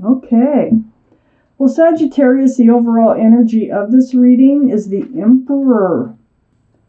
Okay. Well, Sagittarius, the overall energy of this reading is the Emperor.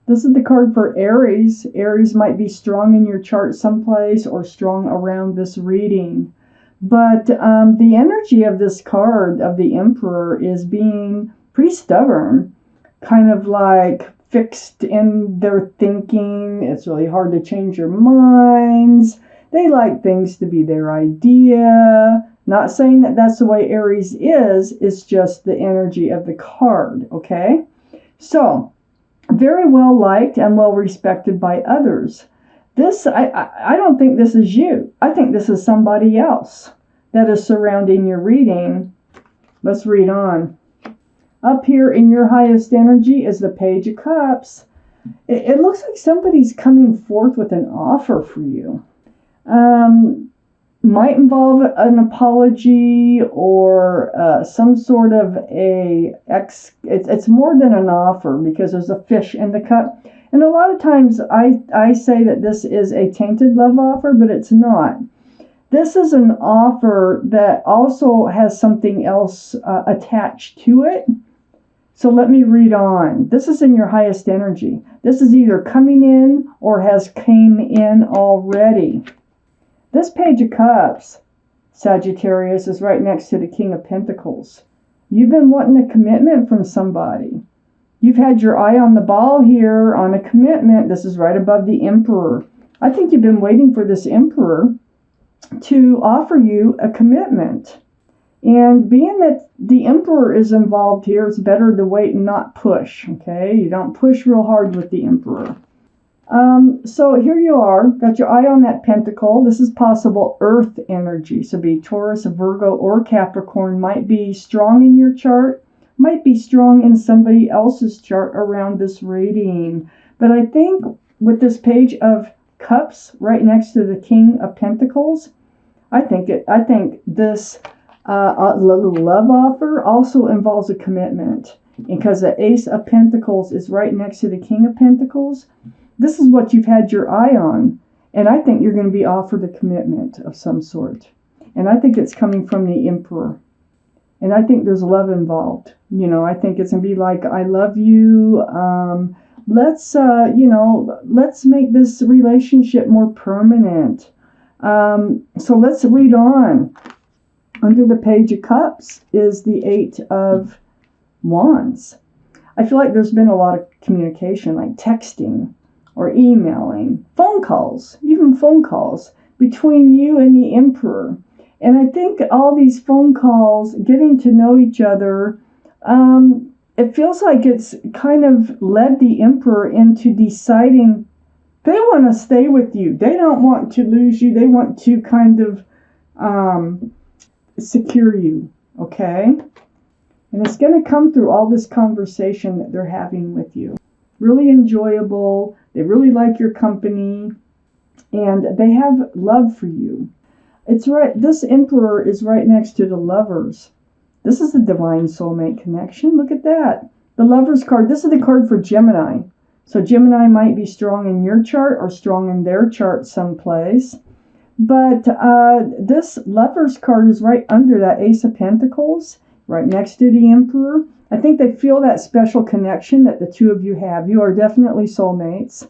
This is the card for Aries. Aries might be strong in your chart someplace or strong around this reading. But the energy of this card, of the Emperor, is being pretty stubborn, kind of like fixed in their thinking. It's really hard to change your minds. They like things to be their idea. Not saying that that's the way Aries is, it's just the energy of the card, okay? So, very well liked and well respected by others. This, I don't think this is you. I think this is somebody else that is surrounding your reading. Let's read on. Up here in your highest energy is the Page of Cups. It looks like somebody's coming forth with an offer for you. Might involve an apology or some sort of it's more than an offer because there's a fish in the cup. And a lot of times I say that this is a tainted love offer, but it's not. This is an offer that also has something else attached to it. So let me read on. This is in your highest energy. This is either coming in or has came in already. This Page of Cups, Sagittarius, is right next to the King of Pentacles. You've been wanting a commitment from somebody. You've had your eye on the ball here on a commitment. This is right above the Emperor. I think you've been waiting for this Emperor to offer you a commitment. And being that the Emperor is involved here, it's better to wait and not push, okay? You don't push real hard with the Emperor. So here you are, got your eye on that pentacle. This is possible earth energy. So be Taurus, Virgo, or Capricorn. Might be strong in your chart, might be strong in somebody else's chart around this reading. But I think with this Page of Cups right next to the King of Pentacles, I think this little love offer also involves a commitment. Because the Ace of Pentacles is right next to the King of Pentacles. This is what you've had your eye on. And I think you're going to be offered a commitment of some sort. And I think it's coming from the Emperor. And I think there's love involved. You know, I think it's going to be like, I love you. Let's make this relationship more permanent. So let's read on. Under the Page of Cups is the Eight of Wands. I feel like there's been a lot of communication, like texting or emailing, phone calls, even phone calls between you and the Emperor. And I think all these phone calls, getting to know each other, it feels like it's kind of led the Emperor into deciding they want to stay with you. They don't want to lose you. They want to kind of secure you, okay? And it's going to come through all this conversation that they're having with you. Really enjoyable. They really like your company. And they have love for you. It's right. This Emperor is right next to the Lovers. This is the divine soulmate connection. Look at that. The Lovers card. This is the card for Gemini. So Gemini might be strong in your chart or strong in their chart someplace. But this Lovers card is right under that Ace of Pentacles, right next to the Emperor. I think they feel that special connection that the two of you have. You are definitely soulmates.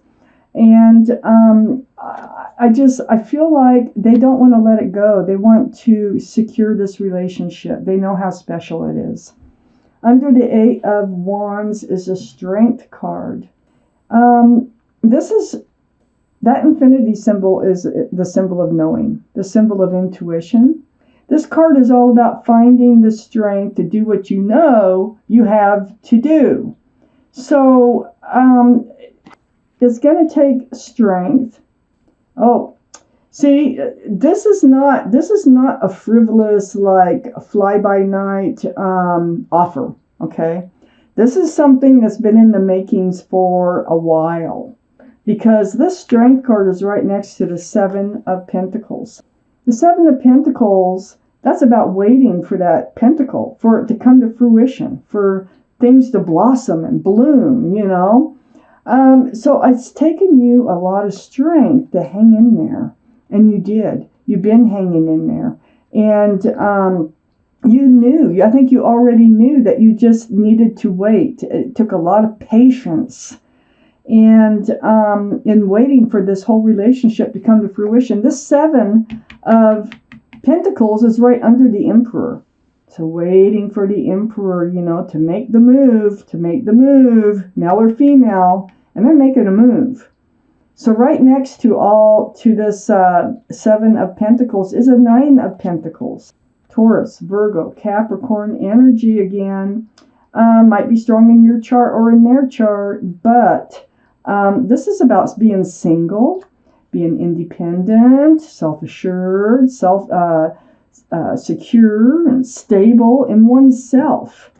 And I feel like they don't want to let it go. They want to secure this relationship. They know how special it is. Under the Eight of Wands is a Strength card. That infinity symbol is the symbol of knowing, the symbol of intuition. This card is all about finding the strength to do what you know you have to do. So it's going to take strength. Oh, see, this is not a frivolous, like, fly-by-night offer, okay? This is something that's been in the makings for a while. Because this Strength card is right next to the Seven of Pentacles. The Seven of Pentacles, that's about waiting for that pentacle, for it to come to fruition, for things to blossom and bloom, you know. So it's taken you a lot of strength to hang in there. And you did. You've been hanging in there. And you knew, I think you already knew that you just needed to wait. It took a lot of patience and in waiting for this whole relationship to come to fruition. This Seven of Pentacles is right under the Emperor. So waiting for the Emperor, you know, to make the move, male or female, and they're making a move. So right next to this Seven of Pentacles is a Nine of Pentacles. Taurus, Virgo, Capricorn energy again. Might be strong in your chart or in their chart, but this is about being single, being independent, self-assured, secure and stable in oneself.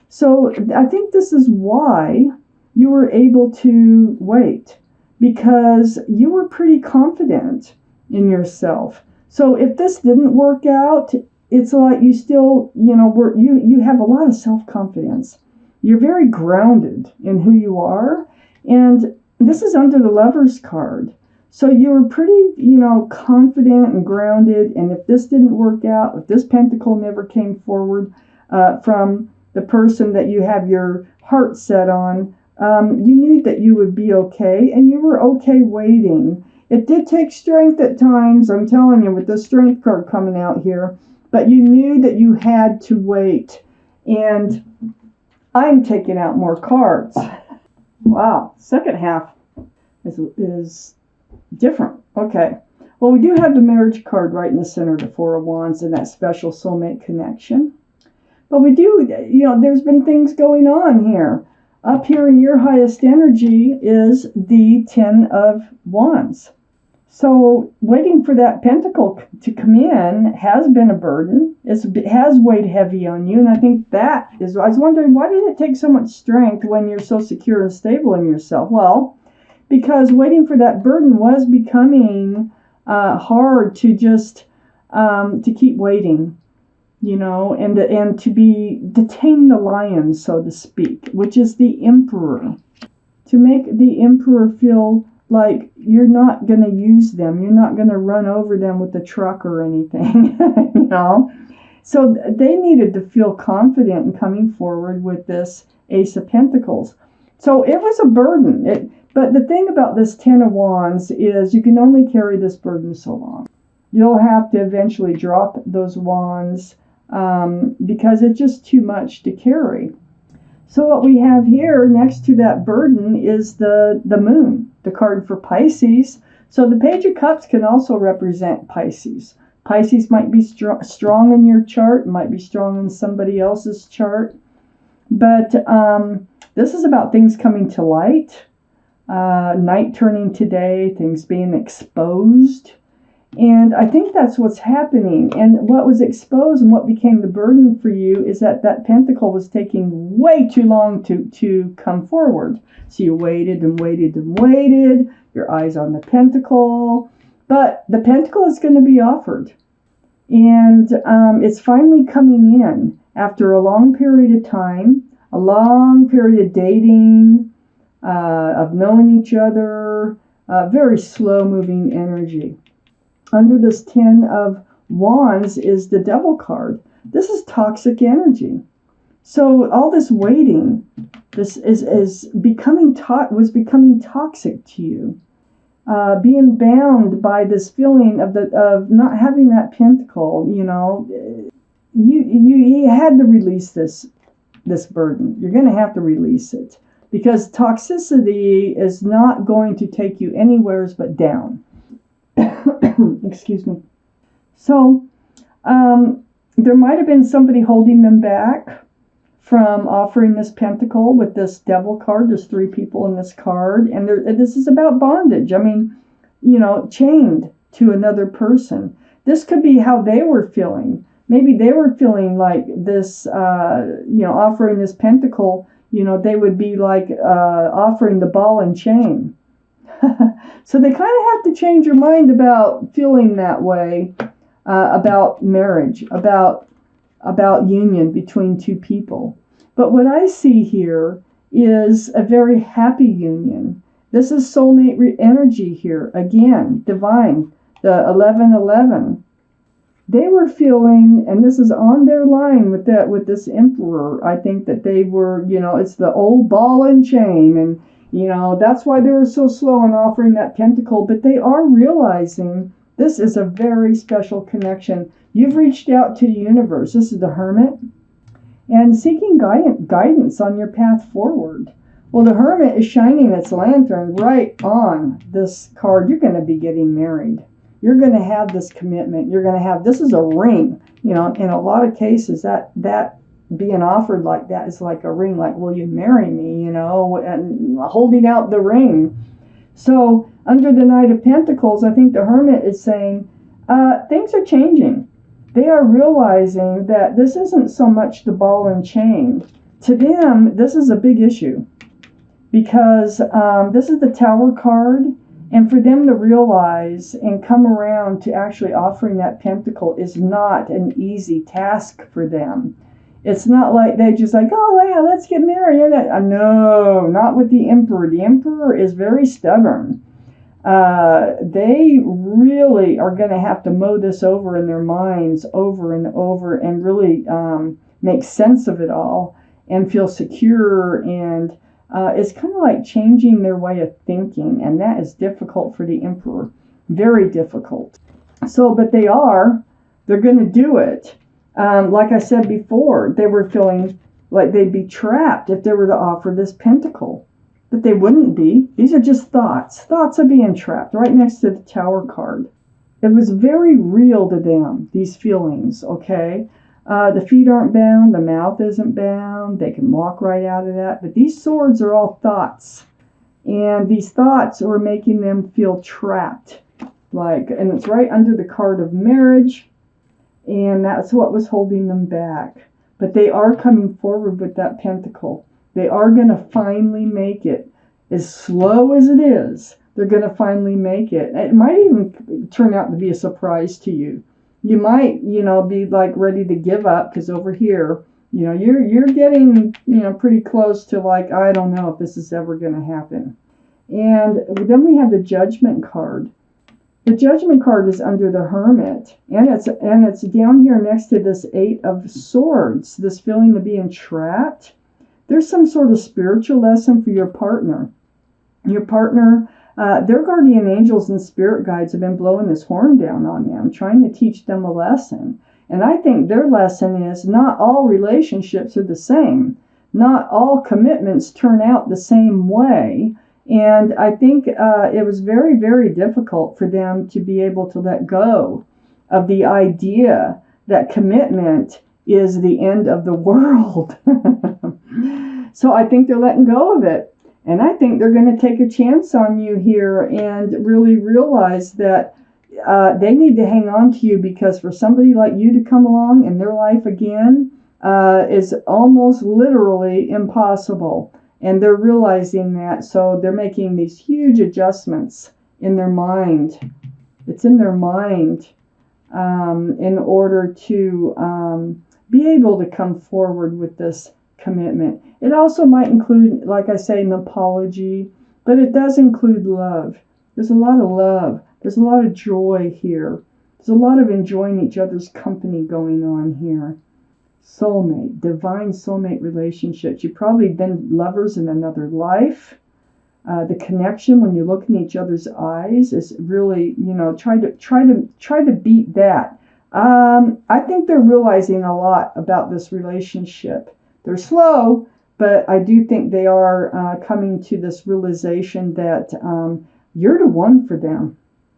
So I think this is why you were able to wait, because you were pretty confident in yourself. So if this didn't work out, it's like you still, you know, you have a lot of self-confidence. You're very grounded in who you are, and this is under the Lover's card. So you were pretty, you know, confident and grounded. And if this didn't work out, if this pentacle never came forward from the person that you have your heart set on, you knew that you would be okay, and you were okay waiting. It did take strength at times, I'm telling you, with the Strength card coming out here, but you knew that you had to wait. And I'm taking out more cards. Wow, second half is different. Okay. Well, we do have the Marriage card right in the center, the Four of Wands, and that special soulmate connection. But we do, you know, there's been things going on here. Up here in your highest energy is the Ten of Wands. So waiting for that pentacle to come in has been a burden. It has weighed heavy on you. And I think that is, I was wondering, why did it take so much strength when you're so secure and stable in yourself? Well, because waiting for that burden was becoming hard to just to keep waiting, you know, and to tame the lion, so to speak, which is the Emperor, to make the Emperor feel like you're not going to use them, you're not going to run over them with the truck or anything, you know. So they needed to feel confident in coming forward with this Ace of Pentacles. So it was a burden. But the thing about this Ten of Wands is you can only carry this burden so long. You'll have to eventually drop those wands because it's just too much to carry. So what we have here next to that burden is the Moon, the card for Pisces. So the Page of Cups can also represent Pisces. Pisces might be strong in your chart, might be strong in somebody else's chart. But this is about things coming to light. Night turning to day, things being exposed. And I think that's what's happening. And what was exposed and what became the burden for you is that pentacle was taking way too long to come forward. So you waited and waited and waited, your eyes on the pentacle. But the pentacle is going to be offered. And it's finally coming in after a long period of time, a long period of dating, of knowing each other, very slow-moving energy. Under this Ten of Wands is the Devil card. This is toxic energy. So all this waiting, this was becoming toxic to you. Being bound by this feeling of not having that pentacle, you know, you had to release this burden. You're going to have to release it. Because toxicity is not going to take you anywhere but down. Excuse me. So, there might have been somebody holding them back from offering this pentacle with this Devil card. There's 3 people in this card. And this is about bondage. I mean, you know, chained to another person. This could be how they were feeling. Maybe they were feeling like this, you know, offering this pentacle, you know, they would be like offering the ball and chain. So they kind of have to change your mind about feeling that way, about marriage, about union between 2 people. But what I see here is a very happy union. This is soulmate energy here. Again, divine, the 1111. they were feeling, and this is on their line with that, with this emperor. I think that they were, it's the old ball and chain, and that's why they were so slow in offering that pentacle. But they are realizing this is a very special connection. You've reached out to the universe. This is the Hermit, and seeking guidance on your path forward. Well, the Hermit is shining its lantern right on this card. You're going to be getting married. You're going to have this commitment. You're going to have, this is a ring. In a lot of cases, that being offered like that is like a ring, like, will you marry me, and holding out the ring. So under the Knight of Pentacles, I think the Hermit is saying, things are changing. They are realizing that this isn't so much the ball and chain. To them, this is a big issue, because this is the Tower card, and for them to realize and come around to actually offering that pentacle is not an easy task for them. It's not like they just like, oh yeah, let's get married. No, not with the Emperor. The Emperor is very stubborn. They really are going to have to mow this over in their minds over and over, and really make sense of it all and feel secure. And it's kind of like changing their way of thinking, and that is difficult for the Emperor. Very difficult. So, but they're going to do it. Like I said before, they were feeling like they'd be trapped if they were to offer this pentacle. But they wouldn't be. These are just thoughts. Thoughts of being trapped, right next to the Tower card. It was very real to them, these feelings, okay? The feet aren't bound, the mouth isn't bound, they can walk right out of that. But these swords are all thoughts. And these thoughts are making them feel trapped. And it's right under the card of marriage. And that's what was holding them back. But they are coming forward with that pentacle. They are going to finally make it. As slow as it is, they're going to finally make it. It might even turn out to be a surprise to you. You might, be like ready to give up, because over here, you're getting, pretty close to like, I don't know if this is ever going to happen. And then we have the Judgment card. The Judgment card is under the Hermit, and it's down here next to this Eight of Swords, this feeling of being trapped. There's some sort of spiritual lesson for your partner. Your partner, their guardian angels and spirit guides have been blowing this horn down on them, trying to teach them a lesson. And I think their lesson is not all relationships are the same. Not all commitments turn out the same way. And I think it was very, very difficult for them to be able to let go of the idea that commitment is the end of the world. So I think they're letting go of it. And I think they're going to take a chance on you here and really realize that they need to hang on to you, because for somebody like you to come along in their life again is almost literally impossible. And they're realizing that, so they're making these huge adjustments in their mind. It's in their mind in order to be able to come forward with this commitment. It also might include, like I say, an apology, but it does include love. There's a lot of love. There's a lot of joy here. There's a lot of enjoying each other's company going on here. Soulmate, divine soulmate relationships. You've probably been lovers in another life. The connection when you look in each other's eyes is really, try to beat that. I think they're realizing a lot about this relationship. They're slow, but I do think they are coming to this realization that you're the one for them.